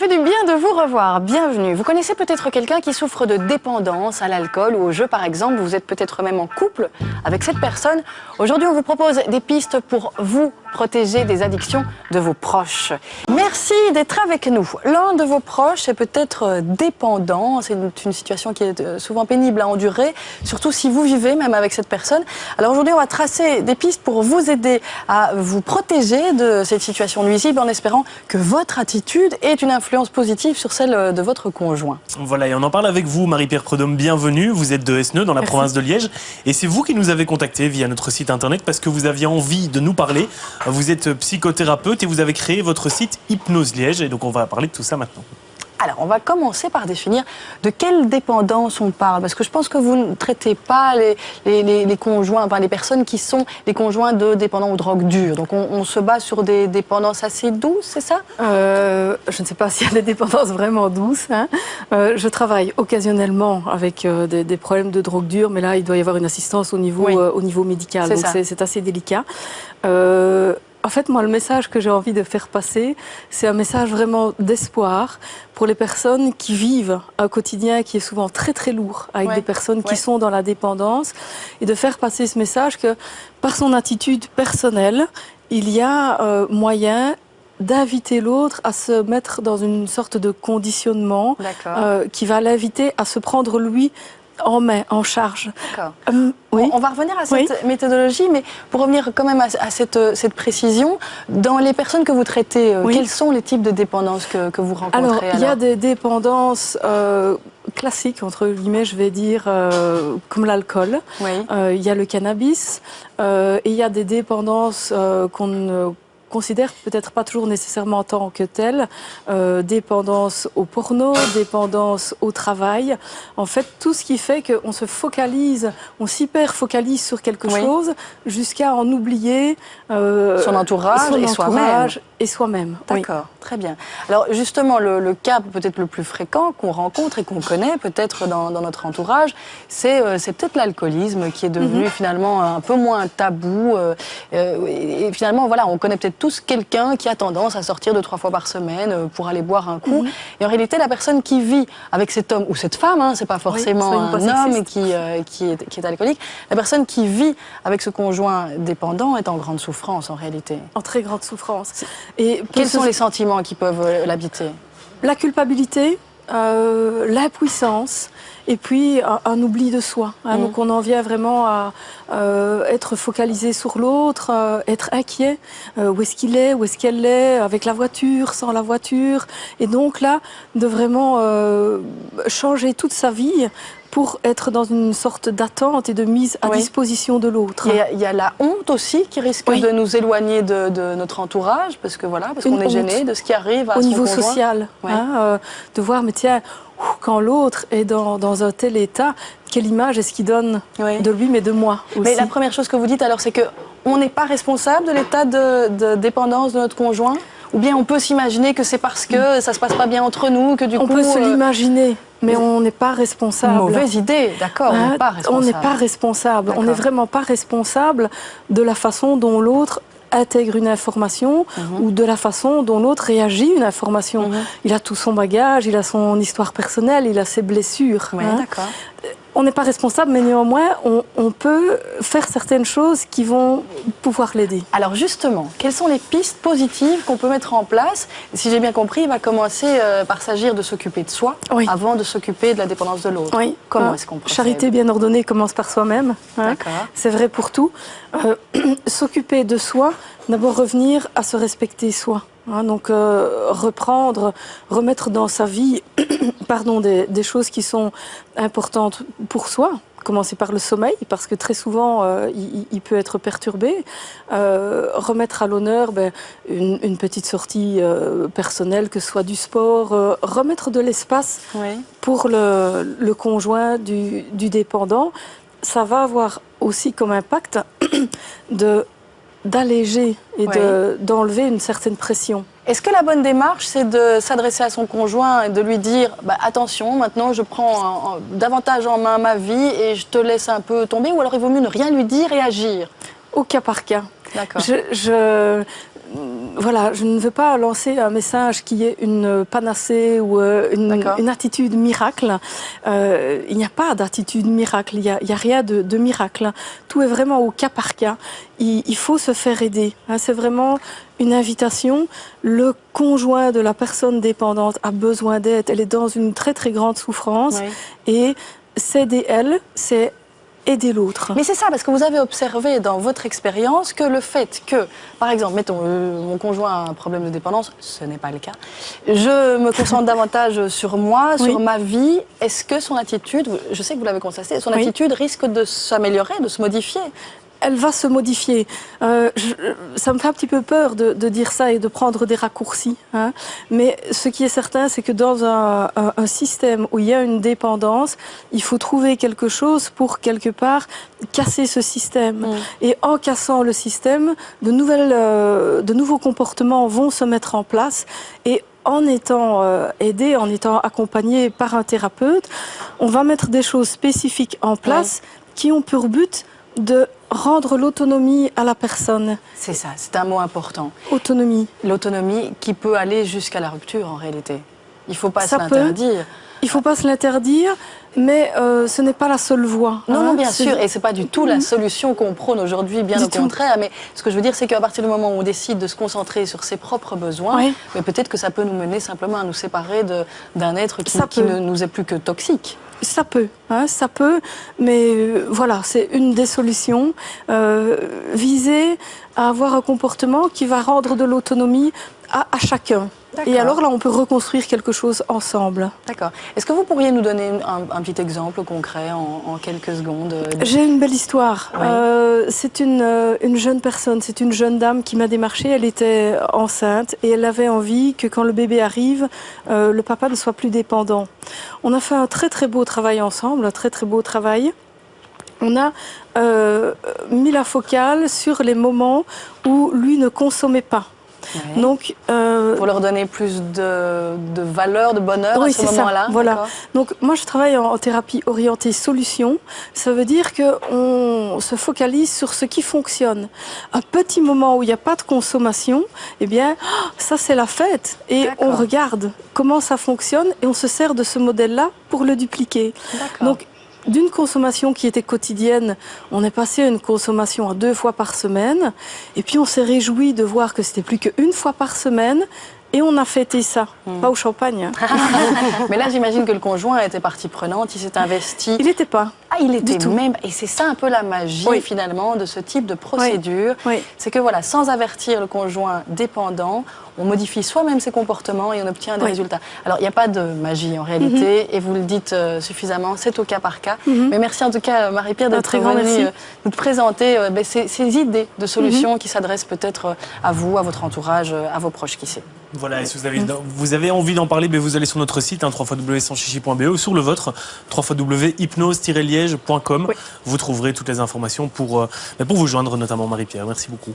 fait du bien de vous revoir. Bienvenue. Vous connaissez peut-être quelqu'un qui souffre de dépendance à l'alcool ou au jeu, par exemple. Vous êtes peut-être même en couple avec cette personne. Aujourd'hui, on vous propose des pistes pour vous protéger des addictions de vos proches. Merci d'être avec nous. L'un de vos proches est peut-être dépendant. C'est une situation qui est souvent pénible à endurer, surtout si vous vivez même avec cette personne. Alors aujourd'hui, on va tracer des pistes pour vous aider à vous protéger de cette situation nuisible en espérant que votre attitude ait une influence positive sur celle de votre conjoint. Voilà, et on en parle avec vous, Marie-Pierre Prudhomme, bienvenue. Vous êtes de Esneux, dans la province de Liège. Et c'est vous qui nous avez contactés via notre site internet parce que vous aviez envie de nous parler. Vous êtes psychothérapeute et vous avez créé votre site Hypnose Liège. Et donc on va parler de tout ça maintenant. Alors, on va commencer par définir de quelle dépendance on parle. Parce que je pense que vous ne traitez pas les conjoints, enfin les personnes qui sont les conjoints de dépendants aux drogues dures. Donc, on se base sur des dépendances assez douces, c'est ça? Je ne sais pas s'il y a des dépendances vraiment douces. Hein. Je travaille occasionnellement avec des problèmes de drogue dure, mais là, il doit y avoir une assistance au niveau médical. Donc, c'est assez délicat. En fait, moi, le message que j'ai envie de faire passer, c'est un message vraiment d'espoir pour les personnes qui vivent un quotidien qui est souvent très très lourd avec des personnes qui sont dans la dépendance et de faire passer ce message que par son attitude personnelle, il y a moyen d'inviter l'autre à se mettre dans une sorte de conditionnement qui va l'inviter à se prendre lui en main, en charge. D'accord. On va revenir à cette méthodologie, mais pour revenir quand même à cette précision, dans les personnes que vous traitez, quels sont les types de dépendances que vous rencontrez? Alors, il y a des dépendances classiques, entre guillemets, je vais dire, comme l'alcool. Il y a le cannabis, et il y a des dépendances qu'on ne considère peut-être pas toujours nécessairement en tant que telle, dépendance au porno, dépendance au travail. En fait, tout ce qui fait qu'on se focalise, on s'hyper-focalise sur quelque chose jusqu'à en oublier son entourage et soi-même. D'accord, très bien. Alors justement, le cas peut-être le plus fréquent qu'on rencontre et qu'on connaît peut-être dans notre entourage, c'est peut-être l'alcoolisme qui est devenu finalement un peu moins tabou. Et finalement, voilà, on connaît peut-être tous quelqu'un qui a tendance à sortir 2-3 fois par semaine pour aller boire un coup. Et en réalité, la personne qui vit avec cet homme ou cette femme, hein, c'est pas forcément un homme qui est alcoolique, la personne qui vit avec ce conjoint dépendant est en grande souffrance en réalité. En très grande souffrance. Et quels sont les sentiments qui peuvent l'habiter? La culpabilité, l'impuissance et puis un oubli de soi. Hein. Donc on en vient vraiment à être focalisé sur l'autre, être inquiet. Où est-ce qu'il est, où est-ce qu'elle est, avec la voiture, sans la voiture. Et donc là, de vraiment changer toute sa vie pour être dans une sorte d'attente et de mise à disposition de l'autre. Il y a la honte aussi qui risque de nous éloigner de notre entourage, parce qu'on est gêné de ce qui arrive à son niveau conjoint. Social, de voir, mais tiens, quand l'autre est dans un tel état, quelle image est-ce qu'il donne de lui, mais de moi aussi. Mais la première chose que vous dites, alors, c'est qu'on n'est pas responsable de l'état de dépendance de notre conjoint? Ou bien on peut s'imaginer que c'est parce que ça se passe pas bien entre nous, que du coup... On peut se l'imaginer, mais on n'est pas responsable. Mauvaise idée, d'accord, on n'est pas responsable. On n'est pas responsable, on n'est vraiment pas responsable de la façon dont l'autre intègre une information ou de la façon dont l'autre réagit à une information. Il a tout son bagage, il a son histoire personnelle, il a ses blessures. D'accord. On n'est pas responsable, mais néanmoins, on peut faire certaines choses qui vont pouvoir l'aider. Alors justement, quelles sont les pistes positives qu'on peut mettre en place? Si j'ai bien compris, il va commencer par s'agir de s'occuper de soi avant de s'occuper de la dépendance de l'autre. Comment est-ce qu'on procède? Charité bien ordonnée commence par soi-même. C'est vrai pour tout. S'occuper de soi, d'abord revenir à se respecter soi. Donc remettre dans sa vie des choses qui sont importantes pour soi. Commencer par le sommeil, parce que très souvent, il peut être perturbé. Remettre à l'honneur une petite sortie personnelle, que ce soit du sport. Remettre de l'espace pour le conjoint du dépendant. Ça va avoir aussi comme impact d'alléger et d'enlever une certaine pression. Est-ce que la bonne démarche, c'est de s'adresser à son conjoint et de lui dire attention, maintenant je prends davantage en main ma vie et je te laisse un peu tomber, ou alors il vaut mieux ne rien lui dire et agir? Au cas par cas. D'accord. voilà, je ne veux pas lancer un message qui est une panacée ou une attitude miracle. Il n'y a pas d'attitude miracle, il n'y a rien de miracle. Tout est vraiment au cas par cas. Il faut se faire aider. C'est vraiment une invitation. Le conjoint de la personne dépendante a besoin d'aide. Elle est dans une très très grande souffrance. Oui. Et s'aider elle, c'est aider l'autre. Mais c'est ça, parce que vous avez observé dans votre expérience que le fait que, par exemple, mettons, mon conjoint a un problème de dépendance, ce n'est pas le cas, je me concentre davantage sur moi, sur ma vie, est-ce que son attitude, je sais que vous l'avez constaté, son attitude risque de s'améliorer, de se modifier? Elle va se modifier. Ça me fait un petit peu peur de dire ça et de prendre des raccourcis. Mais ce qui est certain, c'est que dans un système où il y a une dépendance, il faut trouver quelque chose pour, quelque part, casser ce système. Et en cassant le système, de nouveaux comportements vont se mettre en place. Et en étant aidé, en étant accompagné par un thérapeute, on va mettre des choses spécifiques en place qui ont pour but de rendre l'autonomie à la personne. C'est ça, c'est un mot important. Autonomie. L'autonomie qui peut aller jusqu'à la rupture en réalité. Il ne faut pas se l'interdire. Il ne faut pas se l'interdire, mais ce n'est pas la seule voie. Non, non, bien sûr, et ce n'est pas du tout la solution qu'on prône aujourd'hui, bien au contraire. Mais ce que je veux dire, c'est qu'à partir du moment où on décide de se concentrer sur ses propres besoins, mais peut-être que ça peut nous mener simplement à nous séparer d'un être qui ne nous est plus que toxique. Ça peut, mais voilà, c'est une des solutions. Viser à avoir un comportement qui va rendre de l'autonomie à chacun. Et alors là, on peut reconstruire quelque chose ensemble. D'accord. Est-ce que vous pourriez nous donner un petit exemple concret en quelques secondes? J'ai une belle histoire. C'est une jeune personne, c'est une jeune dame qui m'a démarché. Elle était enceinte et elle avait envie que quand le bébé arrive, le papa ne soit plus dépendant. On a fait un très très beau travail ensemble, un très très beau travail. On a mis la focale sur les moments où lui ne consommait pas. Ouais. Donc, pour leur donner plus de valeur, de bonheur à ce moment-là. Voilà. Donc moi je travaille en thérapie orientée solution. Ça veut dire qu'on se focalise sur ce qui fonctionne. Un petit moment où il n'y a pas de consommation, eh bien ça c'est la fête. Et on regarde comment ça fonctionne et on se sert de ce modèle-là pour le dupliquer. Donc d'une consommation qui était quotidienne, on est passé à une consommation à 2 fois par semaine. Et puis on s'est réjoui de voir que c'était plus qu'une fois par semaine. Et on a fêté ça, pas au champagne. Mais là, j'imagine que le conjoint était partie prenante, il s'est investi. Il n'était pas. Ah, il était même. Et c'est ça un peu la magie, finalement, de ce type de procédure. C'est que voilà, sans avertir le conjoint dépendant, on modifie soi-même ses comportements et on obtient des résultats. Alors, il n'y a pas de magie en réalité, et vous le dites suffisamment, c'est au cas par cas. Mais merci en tout cas, Marie-Pierre, d'être venue nous présenter ces idées de solutions qui s'adressent peut-être à vous, à votre entourage, à vos proches, qui sait. Voilà, et si vous avez envie d'en parler, vous allez sur notre site, www.sanschichi.be, ou sur le vôtre, www.hypnose-liège.com. Vous trouverez toutes les informations pour vous joindre, notamment Marie-Pierre. Merci beaucoup.